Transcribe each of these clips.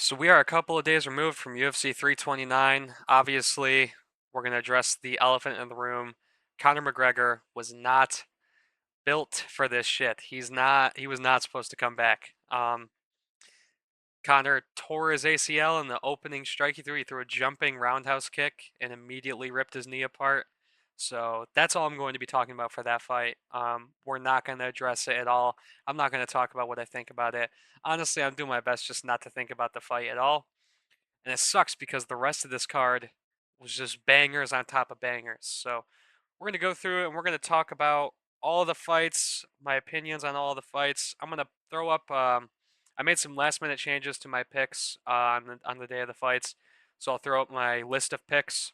So we are a couple of days removed from UFC 329. Obviously, we're going to address the elephant in the room. Conor McGregor was not built for this shit. He was not supposed to come back. Conor tore his ACL in the opening strike he threw. He threw a jumping roundhouse kick and immediately ripped his knee apart. So that's all I'm going to be talking about for that fight. We're not going to address it at all. I'm not going to talk about what I think about it. Honestly, I'm doing my best just not to think about the fight at all. And it sucks because the rest of this card was just bangers on top of bangers. So we're going to go through it and we're going to talk about all the fights, my opinions on all the fights. I'm going to throw up. I made some last minute changes to my picks on the day of the fights. So I'll throw up my list of picks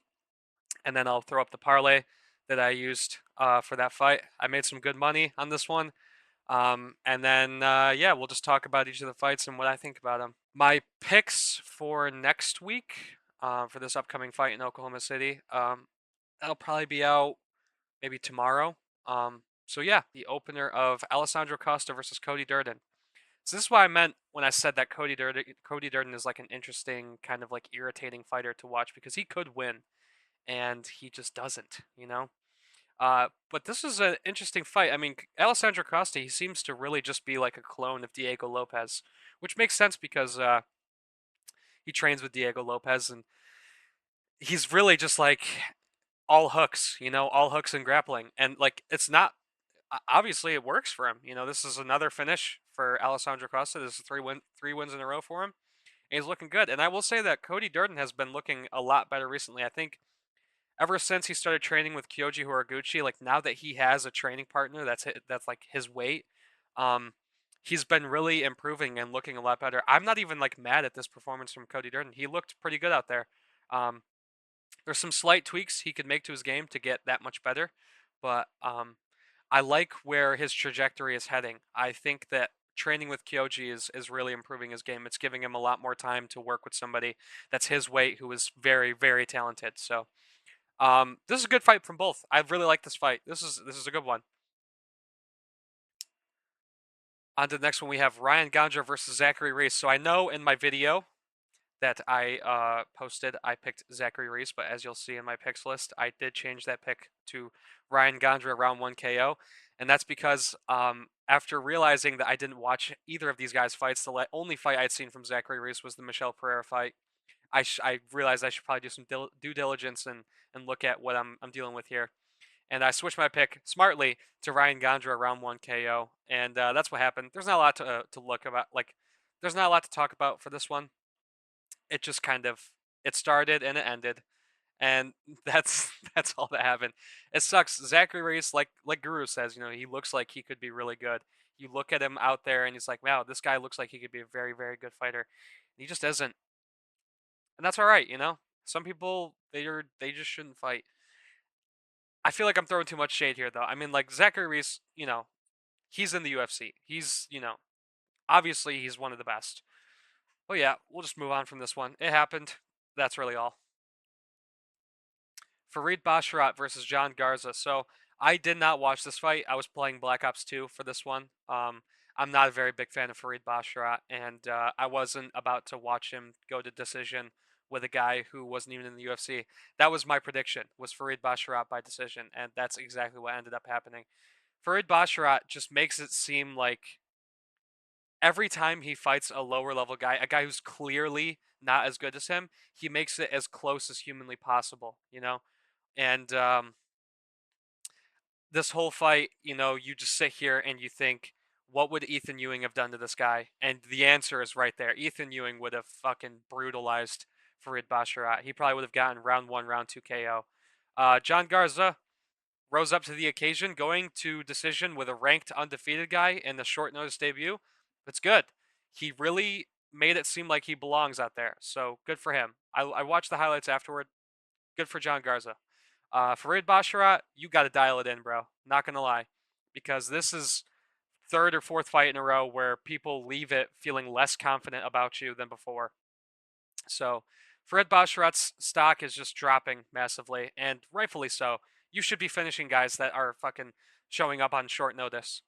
and then I'll throw up the parlay that I used for that fight. I made some good money on this one. And then, yeah, we'll just talk about each of the fights and what I think about them. My picks for next week, for this upcoming fight in Oklahoma City, that'll probably be out maybe tomorrow. So yeah, the opener of Alessandro Costa versus Cody Durden. So this is what I meant when I said that Cody Durden is like an interesting, kind of like irritating fighter to watch because he could win, and he just doesn't, you know? But this is an interesting fight. I mean, Alessandro Costa, he seems to really just be like a clone of Diego Lopez, which makes sense because he trains with Diego Lopez, and he's really just like all hooks, all hooks and grappling. And like, it's not obviously it works for him. This is another finish for Alessandro Costa. This is three wins in a row for him. And he's looking good. And I will say that Cody Durden has been looking a lot better recently. I think ever since he started training with Kyoji Horiguchi, like now that he has a training partner that's like his weight, um, he's been really improving and looking a lot better. I'm not even like mad at this performance from Cody Durden. He looked pretty good out there. Um, there's some slight tweaks he could make to his game to get that much better, but I like where his trajectory is heading. I think that training with Kyoji is really improving his game. It's giving him a lot more time to work with somebody that's his weight who is very, very talented. So this is a good fight from both. I really like this fight. This is a good one. On to the next one, we have Ryan Gandra versus Zachary Reese. So I know in my video that I posted, I picked Zachary Reese, but as you'll see in my picks list, I did change that pick to Ryan Gandra round 1 KO, and that's because after realizing that I didn't watch either of these guys' fights, the only fight I'd seen from Zachary Reese was the Michel Pereira fight. I realized I should probably do some due diligence and look at what I'm dealing with here. And I switched my pick smartly to Ryan Gondra round 1 KO, and that's what happened. There's not a lot to look about. Like, there's not a lot to talk about for this one. It just kind of it started and it ended, and that's all that happened. It sucks. Zachary Reese, like Guru says, he looks like he could be really good. You look at him out there, and he's like, wow, this guy looks like he could be a very, very good fighter. And he just isn't, and that's all right. Some people they just shouldn't fight. I feel like I'm throwing too much shade here, though. I mean, like Zachary Reese, he's in the UFC. Obviously he's one of the best. But yeah, we'll just move on from this one. It happened. That's really all. Farid Basharat versus John Garza. So I did not watch this fight. I was playing Black Ops 2 for this one. I'm not a very big fan of Farid Basharat, and I wasn't about to watch him go to decision with a guy who wasn't even in the UFC. That was my prediction, was Farid Basharat by decision, and that's exactly what ended up happening. Farid Basharat just makes it seem like every time he fights a lower level guy, a guy who's clearly not as good as him, he makes it as close as humanly possible. And this whole fight, you just sit here and you think, what would Ethan Ewing have done to this guy? And the answer is right there. Ethan Ewing would have fucking brutalized Farid Basharat. He probably would have gotten round 1, round 2 KO. John Garza rose up to the occasion, going to decision with a ranked undefeated guy in the short notice debut. That's good. He really made it seem like he belongs out there. So good for him. I watched the highlights afterward. Good for John Garza. Farid Basharat, you got to dial it in, bro. Not gonna lie, because this is third or fourth fight in a row where people leave it feeling less confident about you than before. So Farid Basharat's stock is just dropping massively, and rightfully so. You should be finishing guys that are fucking showing up on short notice.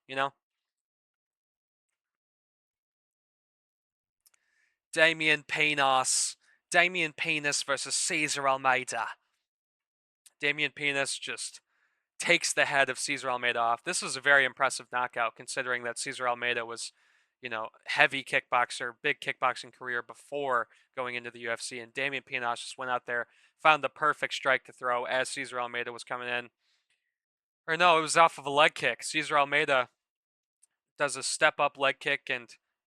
Damian Pinos. Damian Pinos versus Cesar Almeida. Damian Pinos just takes the head of Cesar Almeida off. This was a very impressive knockout considering that Cesar Almeida was, heavy kickboxer, big kickboxing career before going into the UFC. And Damian Pinos just went out there, found the perfect strike to throw as Cesar Almeida was coming in. Or no, it was off of a leg kick. Cesar Almeida does a step up leg kick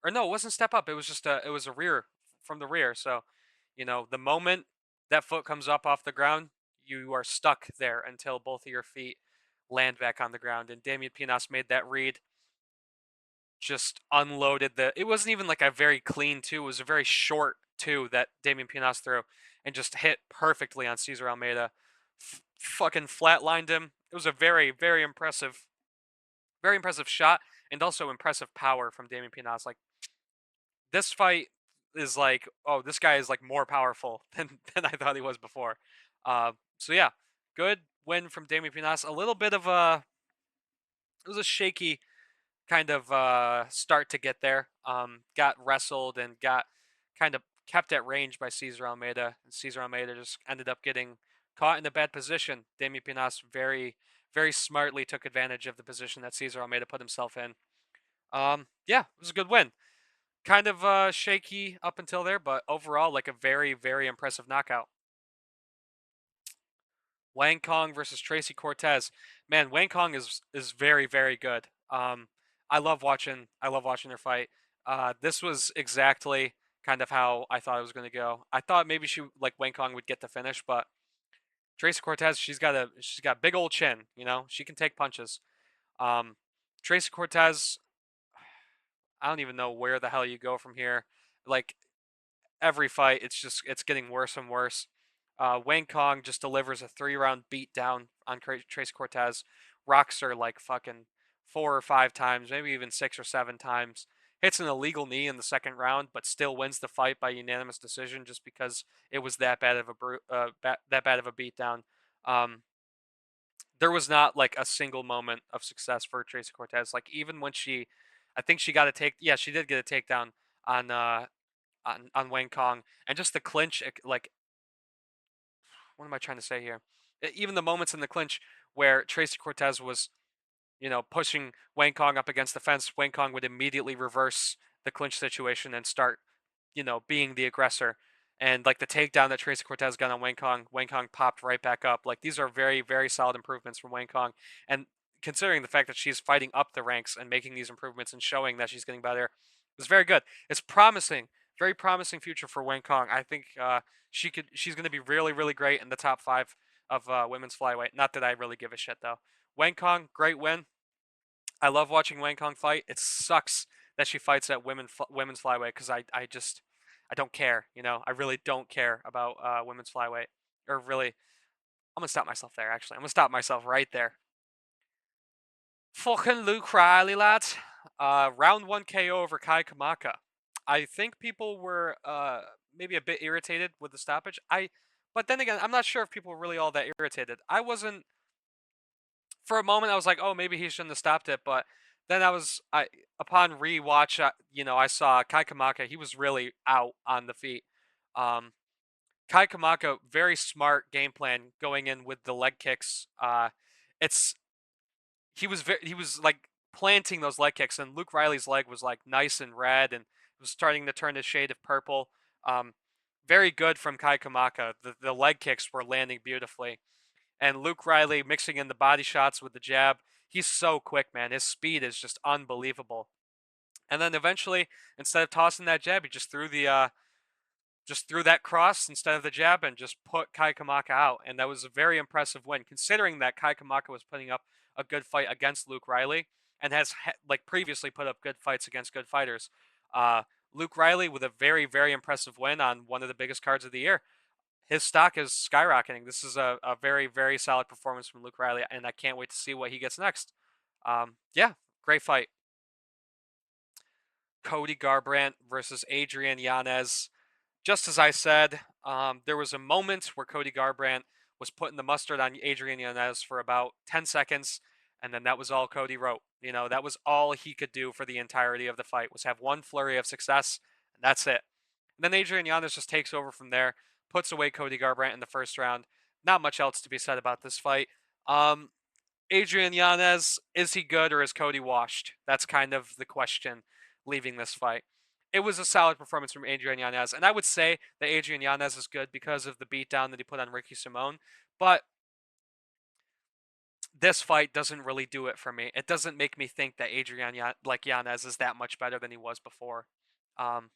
or no, it wasn't step up. It was a rear from the rear. So, the moment that foot comes up off the ground, you are stuck there until both of your feet land back on the ground. And Damian Pinos made that read, just unloaded it wasn't even like a very clean two, it was a very short two that Damian Pinos threw and just hit perfectly on Cesar Almeida. Fucking flatlined him. It was a very impressive shot, and also impressive power from Damian Pinos. Like, this fight is like, oh, this guy is like more powerful than I thought he was before. So yeah, good win from Damian Pinos. A little bit of it was a shaky kind of start to get there. Got wrestled and got kind of kept at range by Cesar Almeida. And Cesar Almeida just ended up getting caught in a bad position. Damian Pinos very smartly took advantage of the position that Cesar Almeida put himself in. Yeah, it was a good win. Kind of shaky up until there, but overall, like a very impressive knockout. Wang Kong versus Tracy Cortez. Man, Wang Kong is very good. I love watching her fight. This was exactly kind of how I thought it was going to go. I thought maybe Wang Kong would get the finish, but Tracy Cortez, she's got a big old chin. She can take punches. Um, Tracy Cortez, I don't even know where the hell you go from here. Like, every fight, it's getting worse and worse. Wang Kong just delivers a 3-round beatdown on Trace Cortez, rocks her like fucking 4 or 5 times, maybe even 6 or 7 times. Hits an illegal knee in the second round, but still wins the fight by unanimous decision just because it was that bad of a beatdown. Um, there was not like a single moment of success for Tracy Cortez. Like, even when I think she got a yeah, she did get a takedown on on Wang Kong, and just the clinch, like, what am I trying to say here? Even the moments in the clinch where Tracy Cortez was, pushing Wang Kong up against the fence, Wang Kong would immediately reverse the clinch situation and start, being the aggressor. And like the takedown that Tracy Cortez got on Wang Kong popped right back up. Like, these are very solid improvements from Wang Kong. And considering the fact that she's fighting up the ranks and making these improvements and showing that she's getting better, it's very good. It's promising, very promising future for Wang Kong. I think she's going to be really great in the top 5 of women's flyweight. Not that I really give a shit though. Wang Kong, great win. I love watching Wang Kong fight. It sucks that she fights at women's flyweight because I don't care. I really don't care about women's flyweight. Or really, I'm gonna stop myself there. Actually, I'm gonna stop myself right there. Fucking Luke Riley, lads. Round 1 KO over Kai Kamaka. I think people were maybe a bit irritated with the stoppage. But then again, I'm not sure if people were really all that irritated. I wasn't. For a moment, I was like, oh, maybe he shouldn't have stopped it. But then upon rewatch, I saw Kai Kamaka. He was really out on the feet. Kai Kamaka, very smart game plan going in with the leg kicks. It's he was like planting those leg kicks, and Luke Riley's leg was like nice and red, and it was starting to turn a shade of purple. Very good from Kai Kamaka. The leg kicks were landing beautifully, and Luke Riley mixing in the body shots with the jab. He's so quick, man. His speed is just unbelievable. And then eventually, instead of tossing that jab, he just threw that cross instead of the jab and just put Kai Kamaka out. And that was a very impressive win, considering that Kai Kamaka was putting up a good fight against Luke Riley and has like previously put up good fights against good fighters. Luke Riley with a very impressive win on one of the biggest cards of the year. His stock is skyrocketing. This is a very solid performance from Luke Riley, and I can't wait to see what he gets next. Yeah, great fight. Cody Garbrandt versus Adrian Yanez. Just as I said, there was a moment where Cody Garbrandt was putting the mustard on Adrian Yanez for about 10 seconds, and then that was all Cody wrote. That was all he could do for the entirety of the fight, was have one flurry of success, and that's it. And then Adrian Yanez just takes over from there, puts away Cody Garbrandt in the first round. Not much else to be said about this fight. Um, Adrian Yanez, is he good or is Cody washed? That's kind of the question leaving this fight. It was a solid performance from Adrian Yanez, and I would say that Adrian Yanez is good because of the beatdown that he put on Ricky Simone, but this fight doesn't really do it for me. It doesn't make me think that Yanez is that much better than he was before. Um,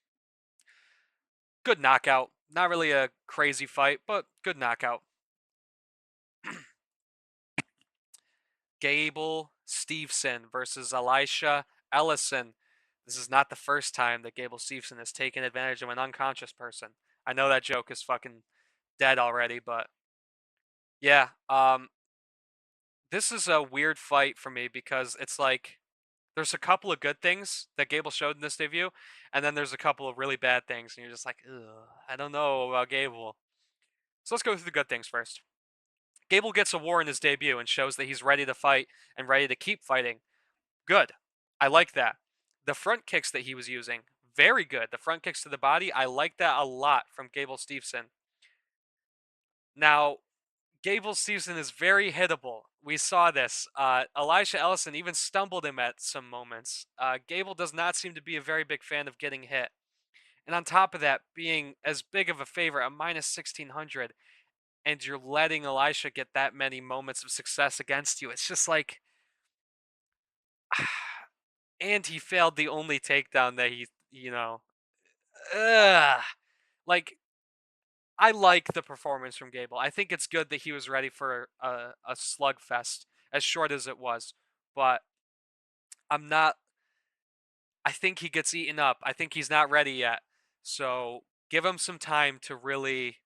Good knockout. Not really a crazy fight, but good knockout. Gable Steveson versus Elisha Ellison. This is not the first time that Gable Steveson has taken advantage of an unconscious person. I know that joke is fucking dead already, but yeah, this is a weird fight for me because it's like there's a couple of good things that Gable showed in this debut, and then there's a couple of really bad things, and you're just like, ugh, I don't know about Gable. So let's go through the good things first. Gable gets a war in his debut and shows that he's ready to fight and ready to keep fighting. Good. I like that. The front kicks that he was using, very good. The front kicks to the body, I like that a lot from Gable Steveson. Now, Gable Steveson is very hittable. We saw this. Elisha Ellison even stumbled him at some moments. Gable does not seem to be a very big fan of getting hit. And on top of that, being as big of a favorite, a minus 1600, and you're letting Elisha get that many moments of success against you, it's just like. And he failed the only takedown that ugh. Like, I like the performance from Gable. I think it's good that he was ready for a slugfest, as short as it was. But I'm not. I think he gets eaten up. I think he's not ready yet. So give him some time to really.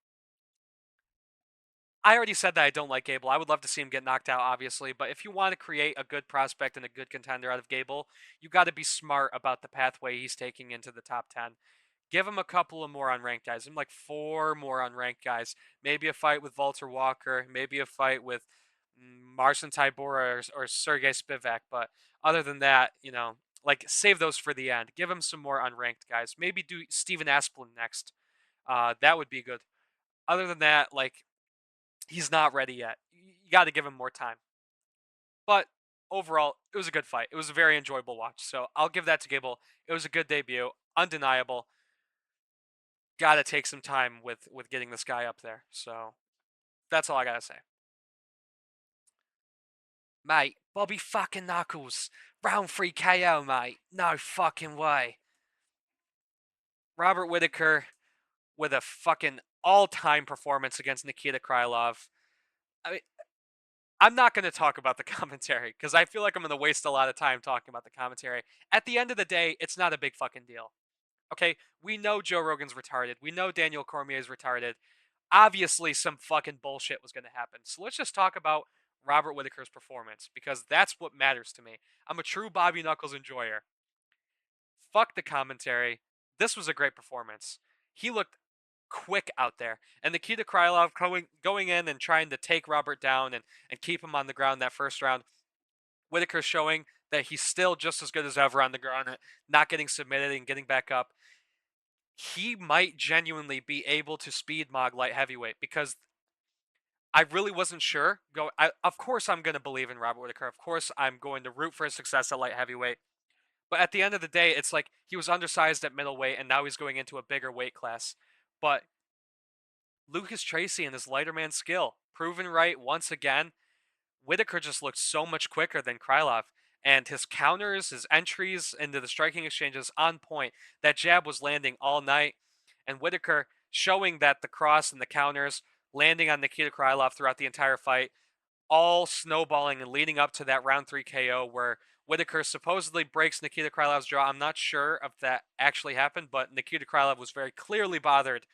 I already said that I don't like Gable. I would love to see him get knocked out, obviously. But if you want to create a good prospect and a good contender out of Gable, you got to be smart about the pathway he's taking into the top 10. Give him a couple of more unranked guys. Give him like 4 more unranked guys. Maybe a fight with Walter Walker. Maybe a fight with Marcin Tybura or Sergey Spivak. But other than that, like save those for the end. Give him some more unranked guys. Maybe do Steven Asplund next. That would be good. Other than that, like he's not ready yet. You got to give him more time. But overall, it was a good fight. It was a very enjoyable watch. So I'll give that to Gable. It was a good debut, undeniable. Got to take some time with getting this guy up there. So that's all I got to say. Mate, Bobby fucking Knuckles. Round 3 KO, mate. No fucking way. Robert Whittaker with a fucking all-time performance against Nikita Krylov. I mean, I'm not going to talk about the commentary because I feel like I'm going to waste a lot of time talking about the commentary. At the end of the day, it's not a big fucking deal. Okay? We know Joe Rogan's retarded. We know Daniel Cormier's retarded. Obviously, some fucking bullshit was going to happen. So let's just talk about Robert Whittaker's performance because that's what matters to me. I'm a true Bobby Knuckles enjoyer. Fuck the commentary. This was a great performance. He looked quick out there. And Nikita Krylov going in and trying to take Robert down and keep him on the ground that first round. Whittaker showing that he's still just as good as ever on the ground, not getting submitted and getting back up. He might genuinely be able to speed Mog light heavyweight because I really wasn't sure. Of course I'm going to believe in Robert Whittaker. Of course I'm going to root for his success at light heavyweight. But at the end of the day, it's like he was undersized at middleweight and now he's going into a bigger weight class. But Lucas Tracy and his lighter man skill, proven right once again. Whittaker just looked so much quicker than Krylov. And his counters, his entries into the striking exchanges on point. That jab was landing all night. And Whittaker showing that the cross and the counters landing on Nikita Krylov throughout the entire fight, all snowballing and leading up to that round 3 KO where Whittaker supposedly breaks Nikita Krylov's jaw. I'm not sure if that actually happened, but Nikita Krylov was very clearly bothered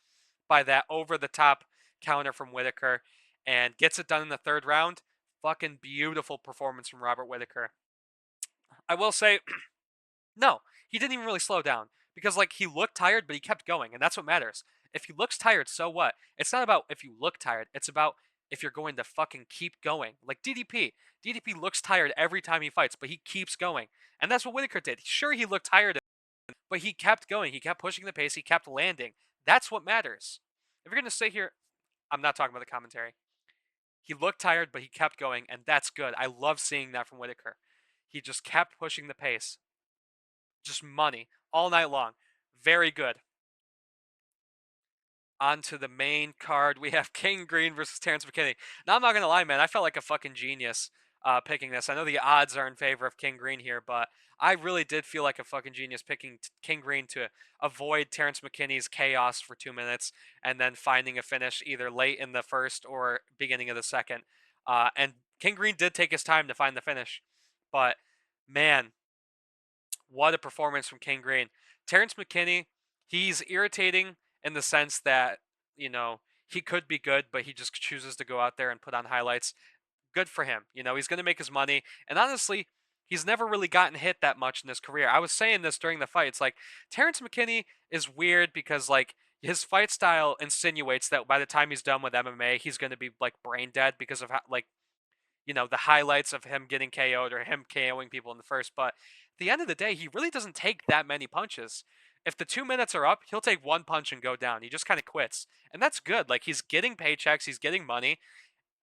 by that over-the-top counter from Whittaker and gets it done in the 3rd round. Fucking beautiful performance from Robert Whittaker. I will say, no, he didn't even really slow down because, like, he looked tired, but he kept going, and that's what matters. If he looks tired, so what? It's not about if you look tired. It's about if you're going to fucking keep going. Like DDP. DDP looks tired every time he fights, but he keeps going. And that's what Whittaker did. Sure, he looked tired, but he kept going. He kept pushing the pace. He kept landing. That's what matters. If you're gonna sit here, I'm not talking about the commentary. He looked tired, but he kept going, and that's good. I love seeing that from Whitaker. He just kept pushing the pace. Just money all night long. Very good. On to the main card, we have King Green versus Terrence McKinney. Now, I'm not going to lie, man. I felt like a fucking genius picking this. I know the odds are in favor of King Green here, but I really did feel like a fucking genius picking King Green to avoid Terrence McKinney's chaos for 2 minutes and then finding a finish either late in the first or beginning of the second. And King Green did take his time to find the finish. But, man, what a performance from King Green. Terrence McKinney, he's irritating in the sense that, he could be good, but he just chooses to go out there and put on highlights. Good for him. He's going to make his money. And honestly, he's never really gotten hit that much in his career. I was saying this during the fight. It's like Terrence McKinney is weird because like his fight style insinuates that by the time he's done with MMA, he's going to be like brain dead because of how, like, the highlights of him getting KO'd or him KOing people in the first. But at the end of the day, he really doesn't take that many punches. If the 2 minutes are up, he'll take one punch and go down. He just kind of quits. And that's good. Like, he's getting paychecks, he's getting money,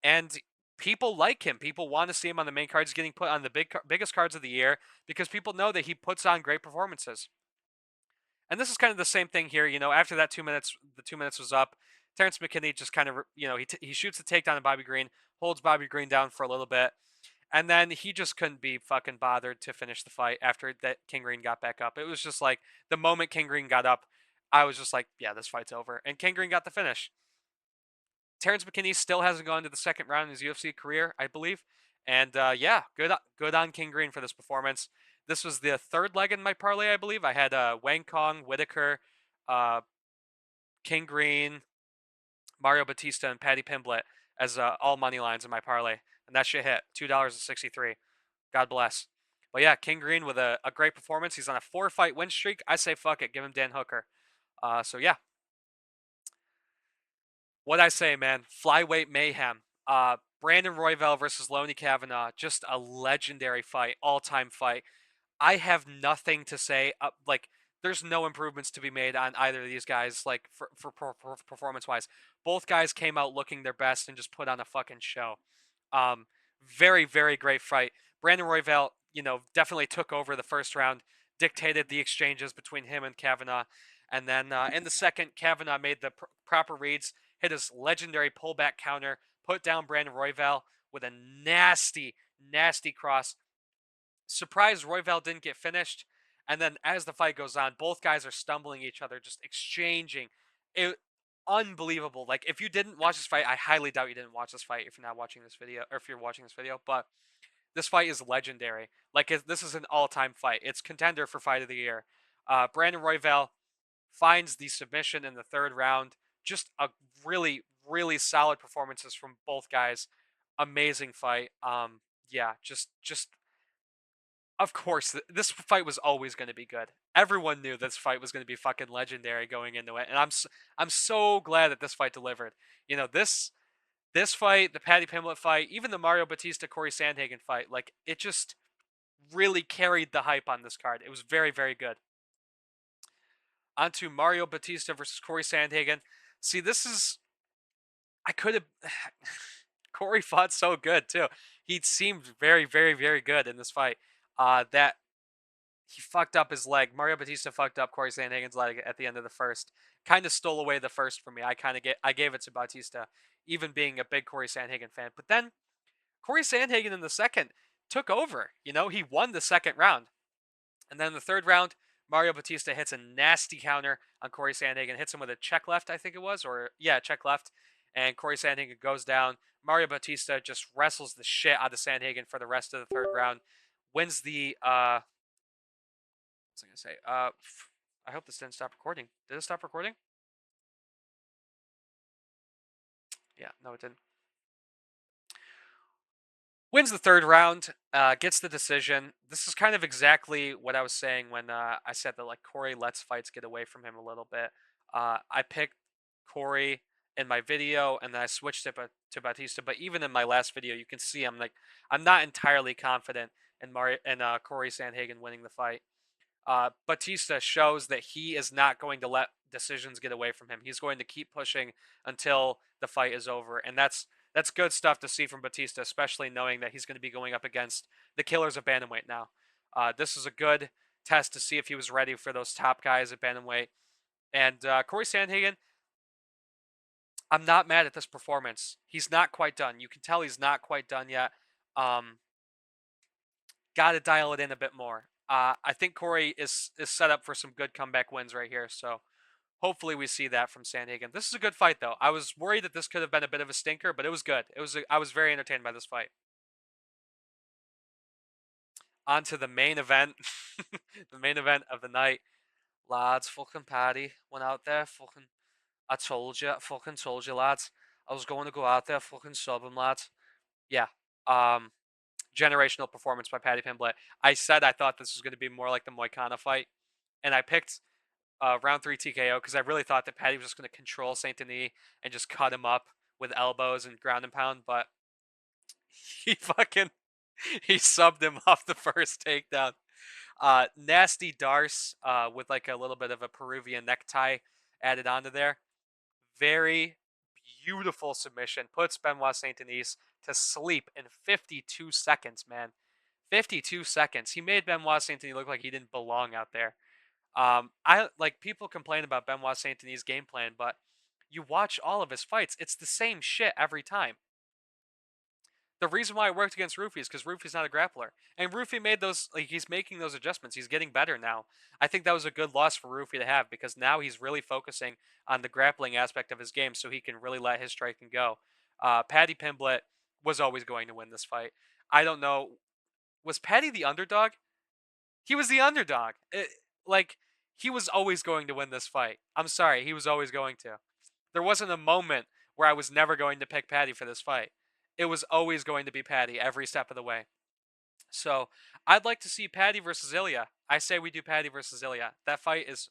and people like him. People want to see him on the main cards, getting put on the biggest cards of the year because people know that he puts on great performances. And this is kind of the same thing here. After that 2 minutes, the 2 minutes was up. Terrence McKinney just kind of, he shoots the takedown of Bobby Green, holds Bobby Green down for a little bit, and then he just couldn't be fucking bothered to finish the fight after that King Green got back up. It was just like the moment King Green got up, I was just like, yeah, this fight's over. And King Green got the finish. Terrence McKinney still hasn't gone to the second round in his UFC career, I believe. And yeah, good on King Green for this performance. This was the third leg in my parlay, I believe. I had Wang Kong, Whitaker, uh, King Green, Mario Batista, and Paddy Pimblett as all money lines in my parlay. And that shit hit $2.63. God bless. But yeah, King Green with a great performance. He's on a 4-fight win streak. I say fuck it. Give him Dan Hooker. So yeah. What I say, man. Flyweight mayhem. Brandon Royval versus Loney Kavanaugh. Just a legendary fight. All-time fight. I have nothing to say. Like, there's no improvements to be made on either of these guys, like, for performance-wise. Both guys came out looking their best and just put on a fucking show. Um, Very, very great fight. Brandon Royval, definitely took over the first round, dictated the exchanges between him and Kavanaugh. And then in the second, Kavanaugh made the proper reads, hit his legendary pullback counter, put down Brandon Royval with a nasty, nasty cross. Surprised Royval didn't get finished. And then as the fight goes on, both guys are stumbling each other, just exchanging. It unbelievable. Like, if you didn't watch this fight, I highly doubt you didn't watch this fight if you're not watching this video, or if you're watching this video, but this fight is legendary. Like, this is an all-time fight. It's contender for fight of the year. Brandon Royval finds the submission in the third round. Just a really, really solid performances from both guys. Amazing fight. Yeah, just of course, this fight was always going to be good. Everyone knew this fight was going to be fucking legendary going into it, and I'm so glad that this fight delivered. This fight, the Paddy Pimblett fight, even the Mario Batista Corey Sandhagen fight, like, it just really carried the hype on this card. It was very, very good. On to Mario Batista versus Corey Sandhagen. See, this is, I could have. Corey fought so good too. He seemed very, very, very good in this fight. That he fucked up his leg. Mario Batista fucked up Corey Sandhagen's leg at the end of the first. Kind of stole away the first from me. I gave it to Batista, even being a big Corey Sandhagen fan. But then Corey Sandhagen in the second took over. He won the second round. And then in the third round, Mario Batista hits a nasty counter on Corey Sandhagen, hits him with a check left, I think it was, or yeah, check left. And Corey Sandhagen goes down. Mario Batista just wrestles the shit out of Sandhagen for the rest of the third round. Wins the what's I gonna say? I hope this didn't stop recording. Did it stop recording? Yeah, no, it didn't. Wins the third round, gets the decision. This is kind of exactly what I was saying when I said that, like, Corey lets fights get away from him a little bit. I picked Corey in my video, and then I switched it to Batista. But even in my last video, you can see I'm not entirely confident in Corey Sandhagen winning the fight. Batista shows that he is not going to let decisions get away from him. He's going to keep pushing until the fight is over, and that's good stuff to see from Batista, especially knowing that he's going to be going up against the killers of bantamweight now. This is a good test to see if he was ready for those top guys at bantamweight. And Corey Sandhagen, I'm not mad at this performance. He's not quite done. You can tell he's not quite done yet. Got to dial it in a bit more. I think Corey is set up for some good comeback wins right here. So hopefully we see that from Sandhagen. This is a good fight, though. I was worried that this could have been a bit of a stinker, but it was good. I was very entertained by this fight. On to the main event. The main event of the night. Lads, fucking Paddy went out there. I fucking told you, lads. I was going to go out there, fucking sub him, lads. Yeah. Generational performance by Paddy Pimblett. I said I thought this was going to be more like the Moicano fight, and I picked round 3 TKO because I really thought that Paddy was just going to control Saint Denis and just cut him up with elbows and ground and pound, but he fucking he subbed him off the first takedown. Nasty Darce with like a little bit of a Peruvian necktie added onto there. Very beautiful submission. Puts Benoit Saint Denis to sleep in 52 seconds, man. 52 seconds. He made Benoit Saint Denis look like he didn't belong out there. I like people complain about Benoit Saint Denis' game plan, but you watch all of his fights, it's the same shit every time. The reason why it worked against Rufy is because Rufy's not a grappler. And Rufy made those, like, he's making those adjustments. He's getting better now. I think that was a good loss for Rufy to have because now he's really focusing on the grappling aspect of his game so he can really let his striking go. Paddy Pimblett was always going to win this fight. I don't know. Was Paddy the underdog? He was the underdog. He was always going to win this fight. I'm sorry. He was always going to. There wasn't a moment where I was never going to pick Paddy for this fight. It was always going to be Paddy every step of the way. So I'd like to see Paddy versus Ilya. I say we do Paddy versus Ilya. That fight is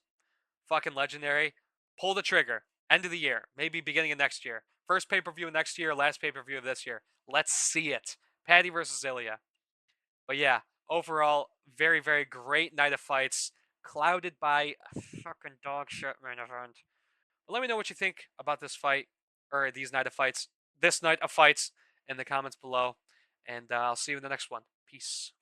fucking legendary. Pull the trigger. End of the year. Maybe beginning of next year. First pay-per-view of next year, last pay-per-view of this year. Let's see it. Paddy versus Ilya. But yeah, overall, very, very great night of fights. Clouded by a fucking dog shit main event. But let me know what you think about this fight, or these night of fights. This night of fights in the comments below. And I'll see you in the next one. Peace.